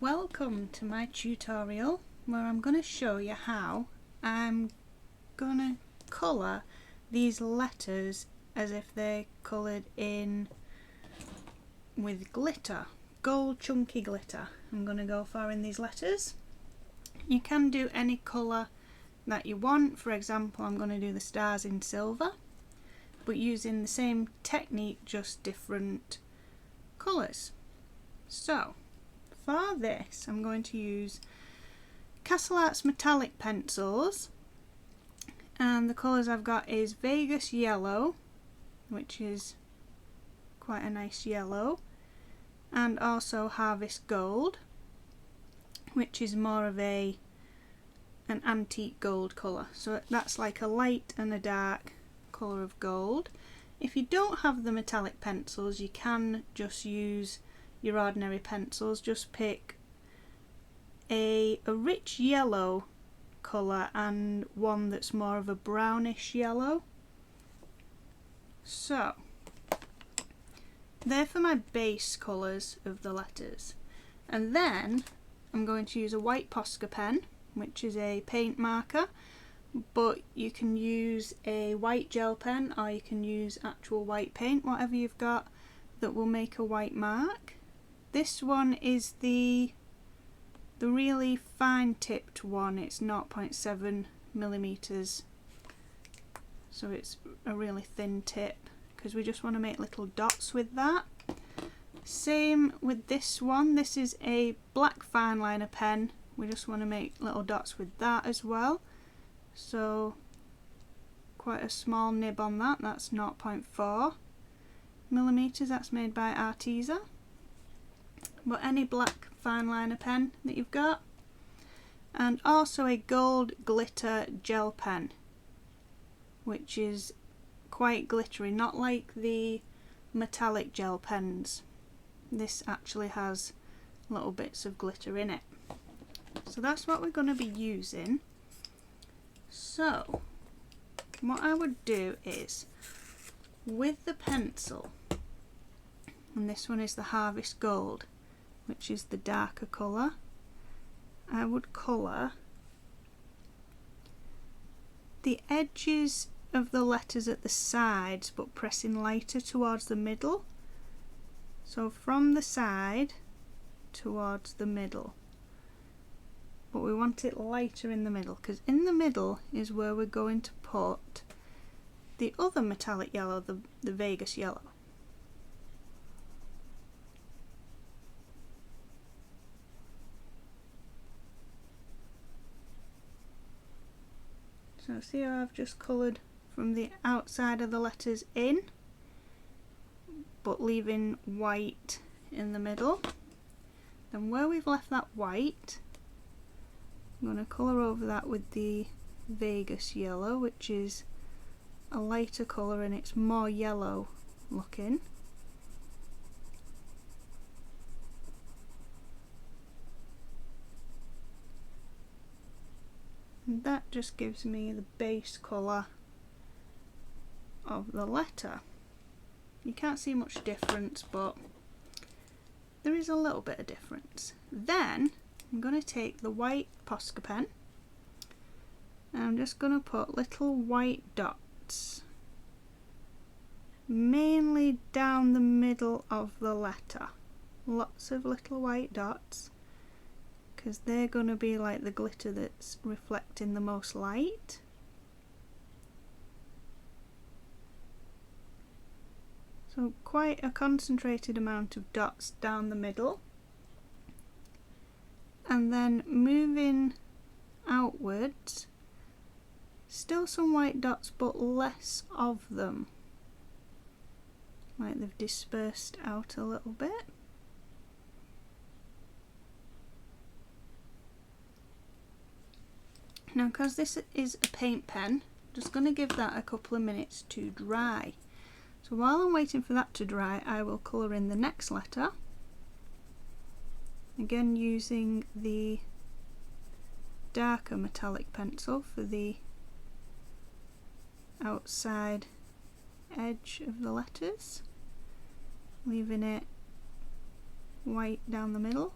Welcome to my tutorial where I'm going to show you how I'm going to colour these letters as if they're coloured in with glitter, gold chunky glitter. I'm going to go for in these letters. You can do any colour that you want. For example, I'm going to do the stars in silver, but using the same technique, just different colours. So for this I'm going to use Castle Arts metallic pencils, and the colours I've got is Vegas yellow, which is quite a nice yellow, and also Harvest gold, which is more of an antique gold colour. So that's like a light and a dark colour of gold. If you don't have the metallic pencils, you can just use your ordinary pencils. Just pick a rich yellow colour and one that's more of a brownish yellow. So they're for my base colours of the letters, and then I'm going to use a white Posca pen, which is a paint marker, but you can use a white gel pen or you can use actual white paint, whatever you've got that will make a white mark. This one is the really fine tipped one. It's 0.7 millimeters, so it's a really thin tip because we just want to make little dots with that. Same with this one. This is a black fine liner pen. We just want to make little dots with that as well. So quite a small nib on that. That's 0.4 millimeters. That's made by Arteza. But any black fine liner pen that you've got, and also a gold glitter gel pen, which is quite glittery, not like the metallic gel pens. This actually has little bits of glitter in it. So that's what we're going to be using. So what I would do is, with the pencil, and this one is the Harvest Gold, which is the darker colour, I would colour the edges of the letters at the sides, but pressing lighter towards the middle. So from the side towards the middle, but we want it lighter in the middle, because in the middle is where we're going to put the other metallic yellow, the Vegas yellow. So see how I've just coloured from the outside of the letters in, but leaving white in the middle. Then where we've left that white, I'm going to colour over that with the Vegas yellow, which is a lighter colour and it's more yellow looking. And that just gives me the base colour of the letter. You can't see much difference, but there is a little bit of difference. Then I'm going to take the white Posca pen and I'm just going to put little white dots, mainly down the middle of the letter. Lots of little white dots, because they're going to be like the glitter that's reflecting the most light. So quite a concentrated amount of dots down the middle, and then moving outwards, still some white dots but less of them, like they've dispersed out a little bit. Now, because this is a paint pen, I'm just going to give that a couple of minutes to dry. So while I'm waiting for that to dry, I will colour in the next letter. Again using the darker metallic pencil for the outside edge of the letters, leaving it white down the middle.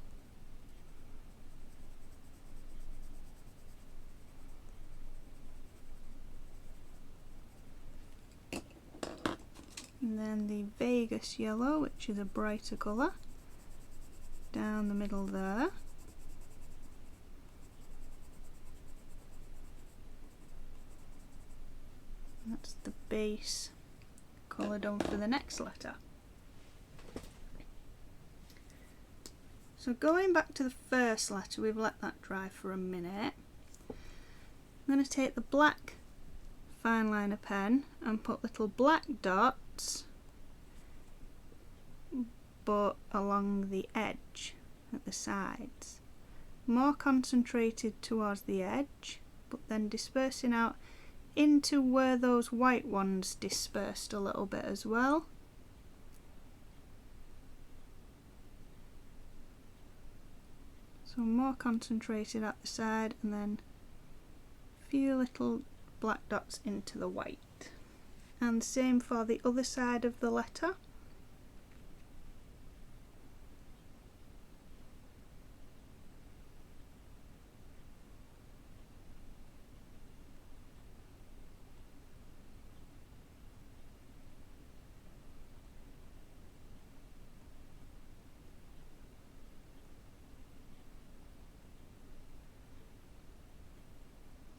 And then the Vegas yellow, which is a brighter colour, down the middle there. And that's the base colour done for the next letter. So going back to the first letter, we've let that dry for a minute. I'm going to take the black fine liner pen and put little black dots, but along the edge at the sides. More concentrated towards the edge, but then dispersing out into where those white ones dispersed a little bit as well. So more concentrated at the side, and then a few little black dots into the white. And same for the other side of the letter.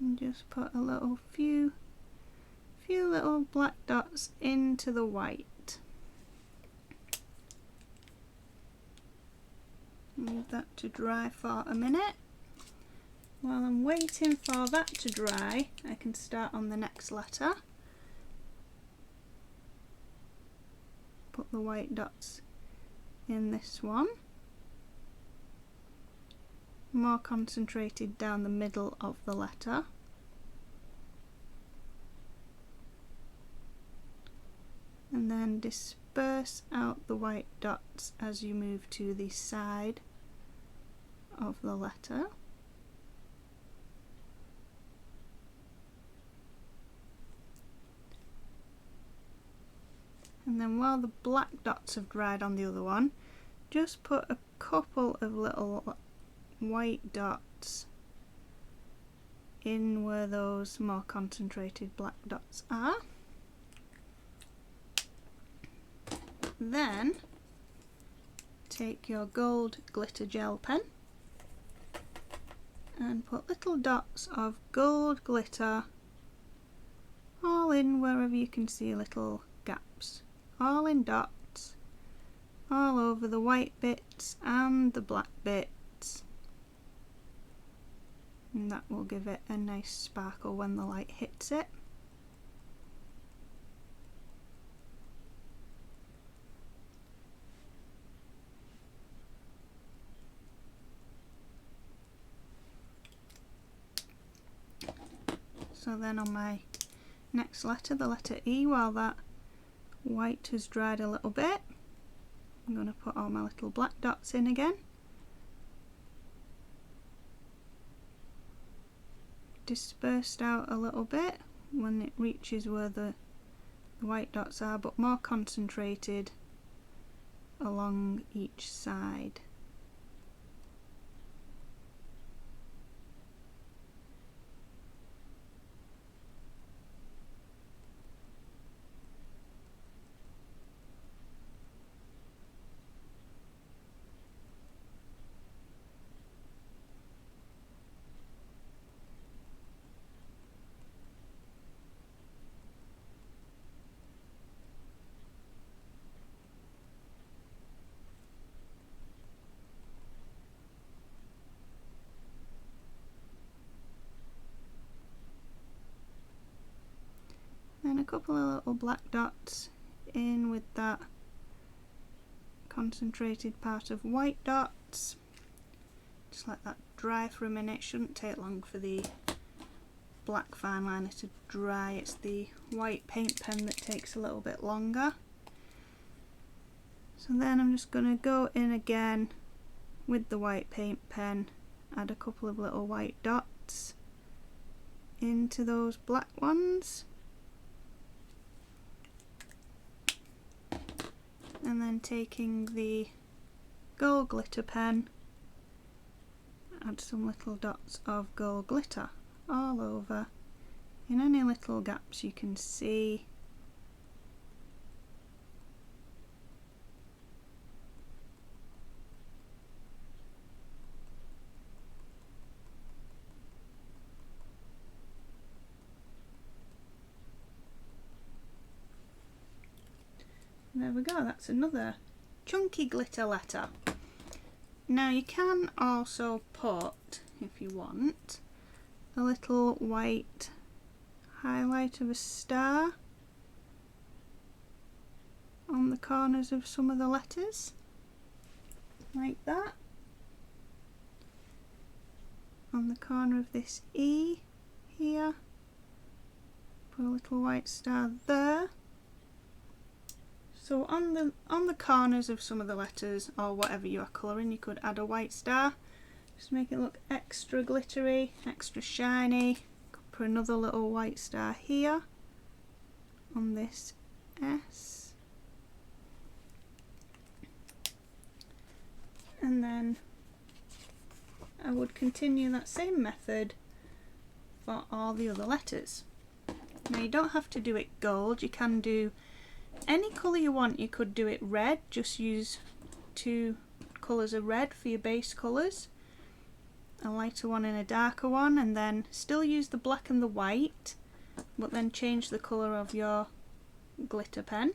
And just put a little few little black dots into the white. Leave that to dry for a minute. While I'm waiting for that to dry, I can start on the next letter. Put the white dots in this one. More concentrated down the middle of the letter. And then disperse out the white dots as you move to the side of the letter. And then while the black dots have dried on the other one, just put a couple of little white dots in where those more concentrated black dots are. Then take your gold glitter gel pen and put little dots of gold glitter all in wherever you can see little gaps, all in dots, all over the white bits and the black bits. And that will give it a nice sparkle when the light hits it. So then on my next letter, the letter E, while that white has dried a little bit, I'm going to put all my little black dots in again. Dispersed out a little bit when it reaches where the white dots are, but more concentrated along each side. And a couple of little black dots in with that concentrated part of white dots. Just let that dry for a minute. Shouldn't take long for the black fine liner to dry. It's the white paint pen that takes a little bit longer. So then I'm just going to go in again with the white paint pen, add a couple of little white dots into those black ones. And then taking the gold glitter pen, add some little dots of gold glitter all over in any little gaps you can see. There we go, that's another chunky glitter letter. Now you can also put, if you want, a little white highlight of a star on the corners of some of the letters, like that. On the corner of this E here, put a little white star there. So on the corners of some of the letters, or whatever you are colouring, you could add a white star. Just make it look extra glittery, extra shiny. Could put another little white star here on this S. And then I would continue that same method for all the other letters. Now you don't have to do it gold, you can do any colour you want. You could do it red, just use 2 colours of red for your base colours, a lighter one and a darker one, and then still use the black and the white, but then change the colour of your glitter pen.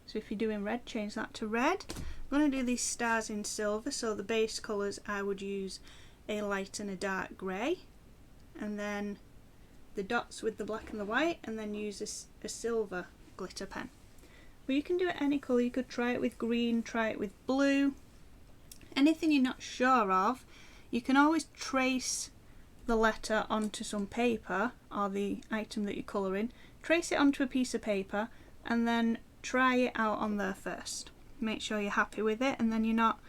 So if you're doing red, change that to red. I'm going to do these stars in silver, so the base colours I would use a light and a dark grey, and then the dots with the black and the white, and then use a silver glitter pen. But you can do it any colour. You could try it with green, try it with blue, anything you're not sure of. You can always trace the letter onto some paper, or the item that you're colouring, trace it onto a piece of paper and then try it out on there first. Make sure you're happy with it, and then you're not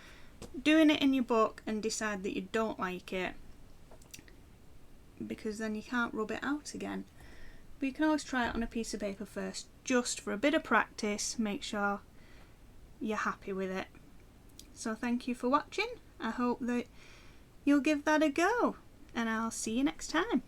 doing it in your book and decide that you don't like it, because then you can't rub it out again. But you can always try it on a piece of paper first, just for a bit of practice. Make sure you're happy with it. So thank you for watching. I hope that you'll give that a go, and I'll see you next time.